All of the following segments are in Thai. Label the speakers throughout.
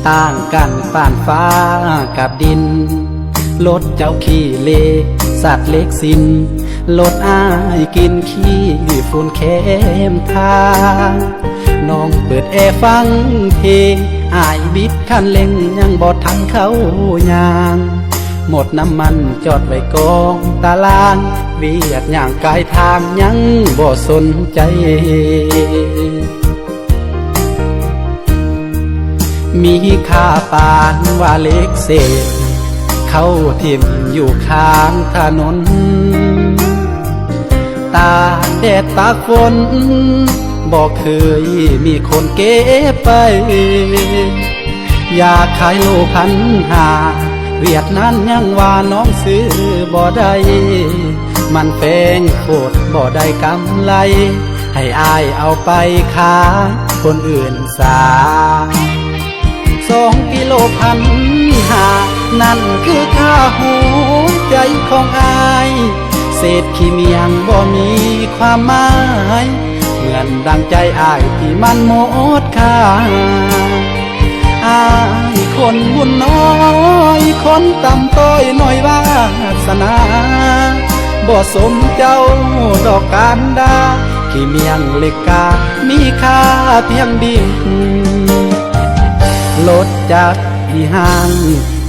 Speaker 1: ต่างกันป่านฟ้ากับดินรถเจ้าขี้เลสัตว์เล็กสินรถอ้ายกินขี้ฝุ่นเข้มทางน้องเปิดแอร์ฟังเพลงอ้ายบิดคันเร่งยังบ่ทันเข้ายางหมดน้ำมันจอดไว้กองตารางเวียดย่างกายทางยังบ่สนใจมีค่าปานว่าเล็กเศษเข้าทิ่มอยู่ข้างถนนตาแดดตาฝนบอกเคยมีคนเก็บไปอยากขายโล1,500เวียดนั้นยังว่าน้องซื้อบ่ได้มันแพงโคตรบ่ได้กำไรให้อายเอาไปขายคนอื่นสา2 กิโล1,500นั่นคือค่าหัวใจของอายเศษขี้เมียงบ่มีความหมายเหมือนดังใจอายที่มันหมดค่าอายคนบุญน้อยคนต่ำต้อยหน่อยวาสนาบ่สมเจ้าดอกการดาขี้เมียงเล็กกามีค่าเพียงดินรถจากที่ห้าง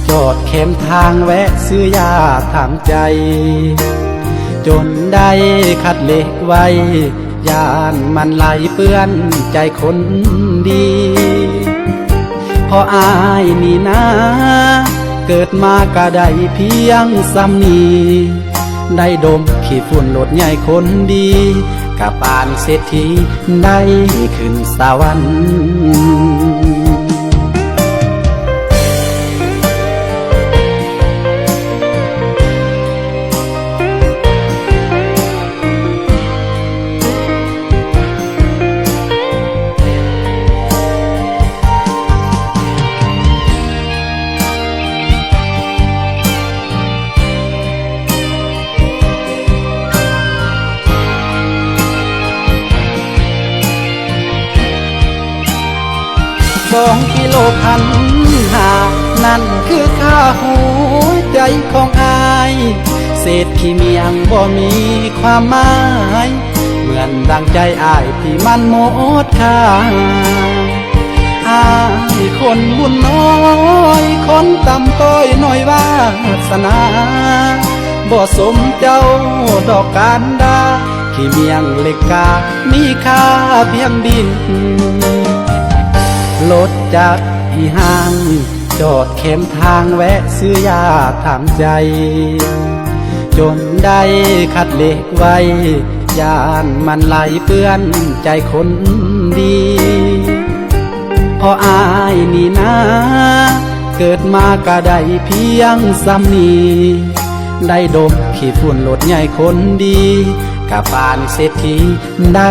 Speaker 1: จอดเข็มทางแวะซื้อยาถามใจจนได้คัดเล็กไว้ยานมันไหลเปื้อนใจคนดีพออายนี่นะเกิดมาก็ได้เพียงซ้ำนี้ได้ดมขี้ฝุ่นรถใหญ่คนดีกับปานเศรษฐีได้ขึ้นสวรรค์2 กิโล1,500นั่นคือค่าหัวใจของอายเศษขี้เมียงบ่มีความหมายเหมือนดังใจอายที่มันหมดค่าอายคนบุญน้อยคนต่ำต้อยหน่อยวาสนาบ่สมเจ้าดอกการดาขี้เมียงเล็กกามีค่าเพียงดินรถจากที่ห้างจอดเข็มทางแวะซื้อยาถามใจจนได้คัดเล็กไว้ยานมันไหลเปื้อนใจคนดีพออายนี่นะเกิดมาก็ได้เพียงซ้ำนี้ได้ดมขี้ฝุ่นรถใหญ่คนดีกับปานเศรษฐีได้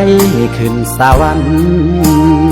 Speaker 1: ขึ้นสวรรค์